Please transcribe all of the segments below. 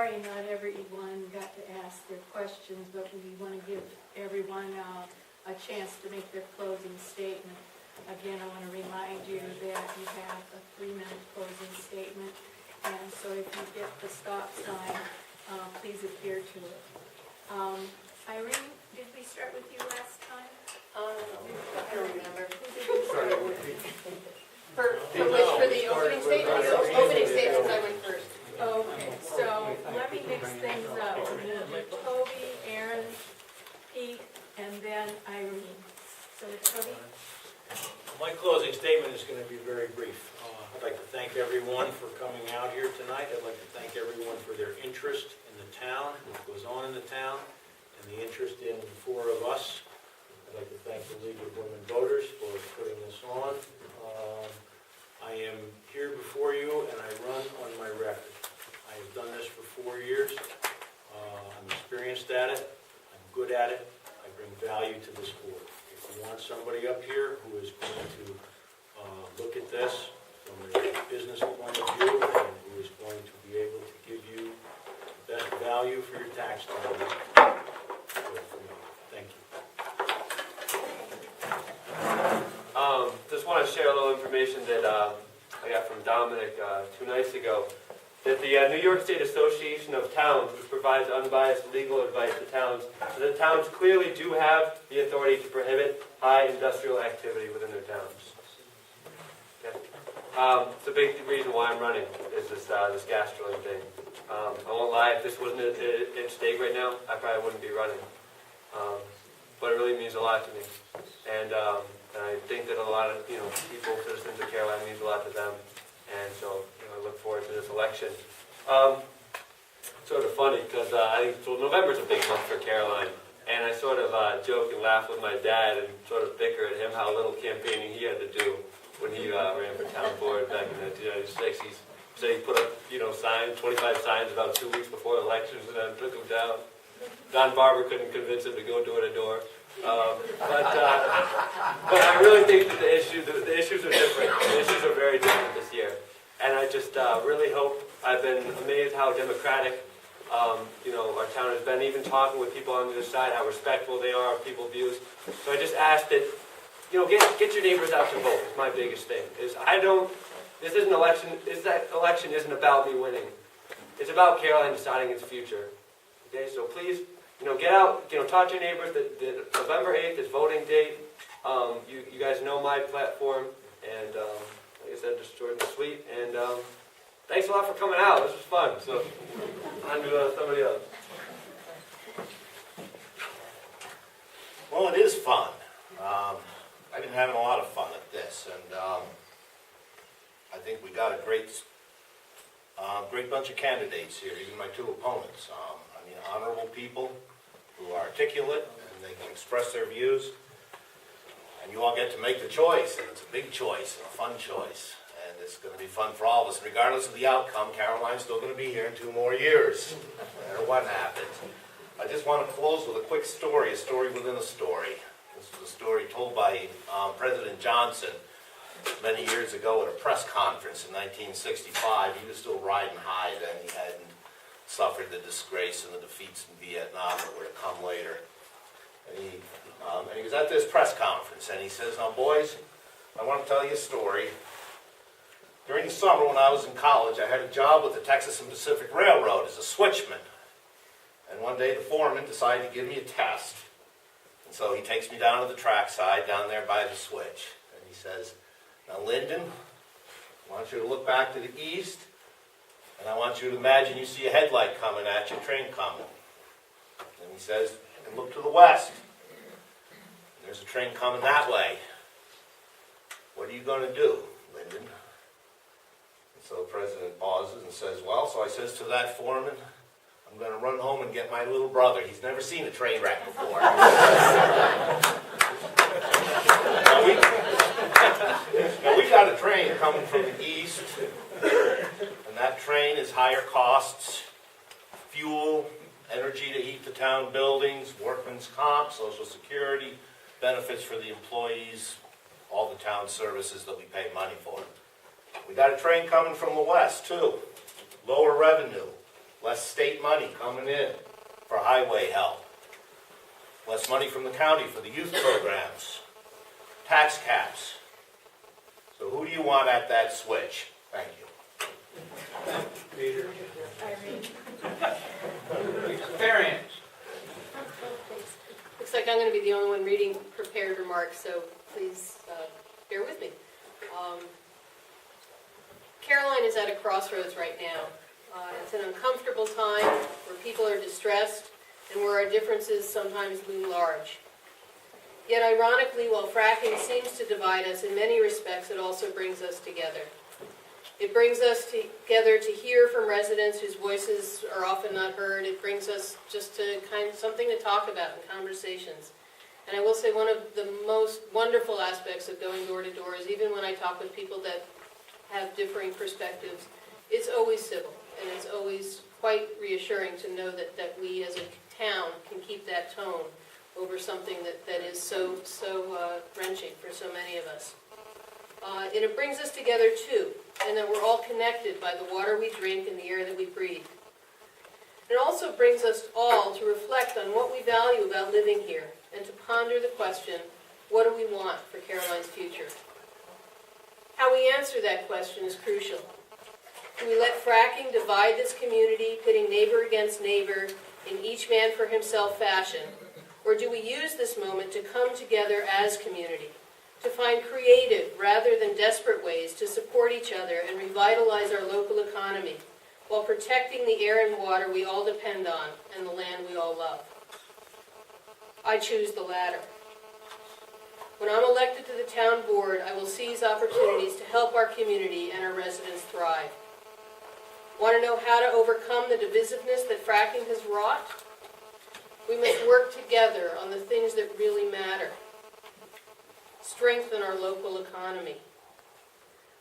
sorry not everyone got to ask their questions, but we want to give everyone a chance to make their closing statement. Again, I want to remind you that you have a 3-minute closing statement, and so if you get the stop sign, please adhere to it. Irene, did we start with you last time? I don't remember. Who did we start with? For the opening statements? Opening statements, I went first. Okay, so let me mix things up. We're going to do Toby, Aaron, Pete, and then Irene. So Toby? My closing statement is going to be very brief. I'd like to thank everyone for coming out here tonight. I'd like to thank everyone for their interest in the town, what goes on in the town, and the interest in the 4 of us. I'd like to thank the League of Women Voters for putting this on. I am here before you and I run on my record. I have done this for 4 years. I'm experienced at it. I'm good at it. I bring value to this board. If you want somebody up here who is going to look at this from a business point of view and who is going to be able to give you the best value for your tax dollars, vote for me. Thank you. Just want to share a little information that I got from Dominic 2 nights ago. That the New York State Association of Towns, which provides unbiased legal advice to towns, so the towns clearly do have the authority to prohibit high industrial activity within their towns. Okay. It's a big reason why I'm running is this gas drilling thing. I won't lie, if this wasn't at stake right now, I probably wouldn't be running. But it really means a lot to me. And I think that a lot of people, citizens of Carolina, means a lot to them. And so I look forward to this election. Sort of funny because I think November's a big month for Caroline. And I sort of joke and laugh with my dad and sort of bicker at him how little campaigning he had to do when he ran for town board back in the 1960s. So he put up, signs, 25 signs about 2 weeks before elections and then took them down. Don Barber couldn't convince him to go door to door. But I really think that the issues are different. The issues are very different this year. And I just really hope, I've been amazed how democratic, our town has been, even talking with people on the other side, how respectful they are of people's views. So I just ask that, get your neighbors out to vote. It's my biggest thing. That election isn't about me winning. It's about Caroline deciding its future. Okay, so please, get out, talk to your neighbors. The November 8th is voting date. You guys know my platform, and like I said, just short and sweet. And thanks a lot for coming out. This was fun. So on to somebody else. Well, it is fun. I've been having a lot of fun at this, and I think we got a great bunch of candidates here, even my 2 opponents. Honorable people who are articulate and they can express their views. And you all get to make the choice, and it's a big choice, and a fun choice. And it's going to be fun for all of us. Regardless of the outcome, Caroline's still going to be here in 2 more years, no matter what happens. I just want to close with a quick story, a story within a story. This is a story told by President Johnson many years ago at a press conference in 1965. He was still riding high then. He hadn't suffered the disgrace and the defeats in Vietnam that were to come later. And he was at this press conference, and he says, "Now, boys, I want to tell you a story. During the summer when I was in college, I had a job with the Texas and Pacific Railroad as a switchman. And one day the foreman decided to give me a test. And so he takes me down to the trackside, down there by the switch. And he says, 'Now, Lyndon, I want you to look back to the east, and I want you to imagine you see a headlight coming at you, a train coming.' And he says, 'And look to the west. There's a train coming that way. What are you going to do, Lyndon?' And so the president pauses and says, 'Well,' so I says to that foreman, 'I'm going to run home and get my little brother. He's never seen a train wreck before.'" Now we got a train coming from the east, and that train is higher costs, fuel, energy to heat the town buildings, workman's comp, social security, benefits for the employees, all the town services that we pay money for. We got a train coming from the west too. Lower revenue, less state money coming in for highway help, less money from the county for the youth programs, tax caps. So who do you want at that switch? Thank you. Peter. Irene. Experience. Looks like I'm going to be the only one reading prepared remarks, so please bear with me. Caroline is at a crossroads right now. It's an uncomfortable time where people are distressed and where our differences sometimes loom large. Yet ironically, while fracking seems to divide us, in many respects it also brings us together. It brings us together to hear from residents whose voices are often not heard. It brings us just to something to talk about in conversations. And I will say one of the most wonderful aspects of going door to door is even when I talk with people that have differing perspectives, it's always civil and it's always quite reassuring to know that we as a town can keep that tone over something that is so wrenching for so many of us. And it brings us together too, and that we're all connected by the water we drink and the air that we breathe. It also brings us all to reflect on what we value about living here and to ponder the question, what do we want for Caroline's future? How we answer that question is crucial. Do we let fracking divide this community, pitting neighbor against neighbor in each man for himself fashion? Or do we use this moment to come together as community, to find creative rather than desperate ways to support each other and revitalize our local economy while protecting the air and water we all depend on and the land we all love? I choose the latter. When I'm elected to the town board, I will seize opportunities to help our community and our residents thrive. Want to know how to overcome the divisiveness that fracking has wrought? We must work together on the things that really matter. Strengthen our local economy.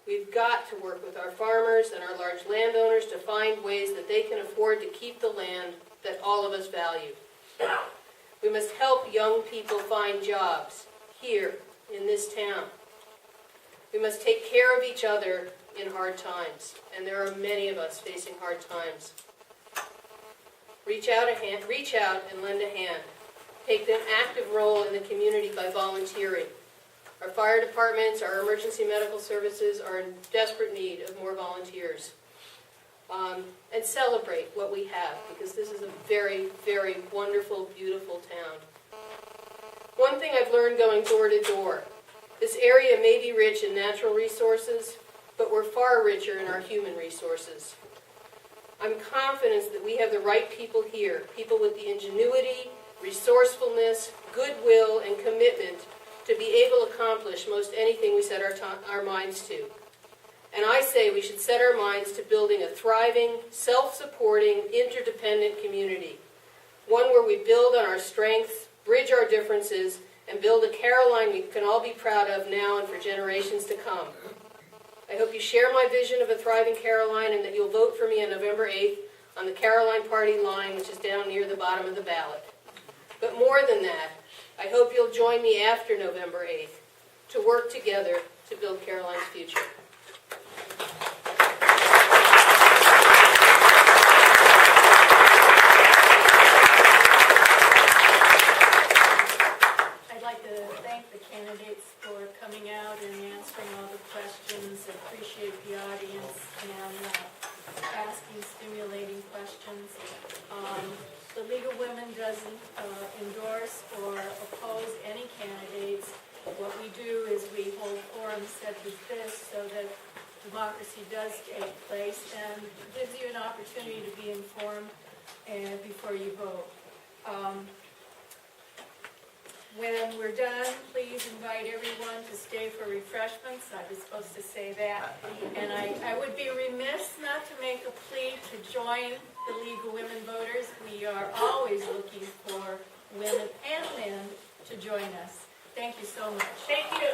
We've got to work with our farmers and our large landowners to find ways that they can afford to keep the land that all of us value. We must help young people find jobs here in this town. We must take care of each other in hard times, and there are many of us facing hard times. Reach out and lend a hand. Take an active role in the community by volunteering. Our fire departments, our emergency medical services are in desperate need of more volunteers. And celebrate what we have, because this is a very, very wonderful, beautiful town. One thing I've learned going door to door, this area may be rich in natural resources, but we're far richer in our human resources. I'm confident that we have the right people here, people with the ingenuity, resourcefulness, goodwill, and commitment to be able to accomplish most anything we set our minds to. And I say we should set our minds to building a thriving, self-supporting, interdependent community. One where we build on our strengths, bridge our differences, and build a Caroline we can all be proud of now and for generations to come. I hope you share my vision of a thriving Caroline and that you'll vote for me on November 8th on the Caroline Party line, which is down near the bottom of the ballot. But more than that, I hope you'll join me after November 8th to work together to build Caroline's future. I'd like to thank the candidates for coming out and answering all the questions. Appreciate the audience and asking stimulating questions. The League of Women doesn't endorse or oppose any candidates. What we do is we hold forums such as this so that democracy does take place and gives you an opportunity to be informed and before you vote. When we're done, please invite everyone to stay for refreshments. I was supposed to say that. And I would be remiss not to make a plea to join the League of Women Voters. We are always looking for women and men to join us. Thank you so much. Thank you.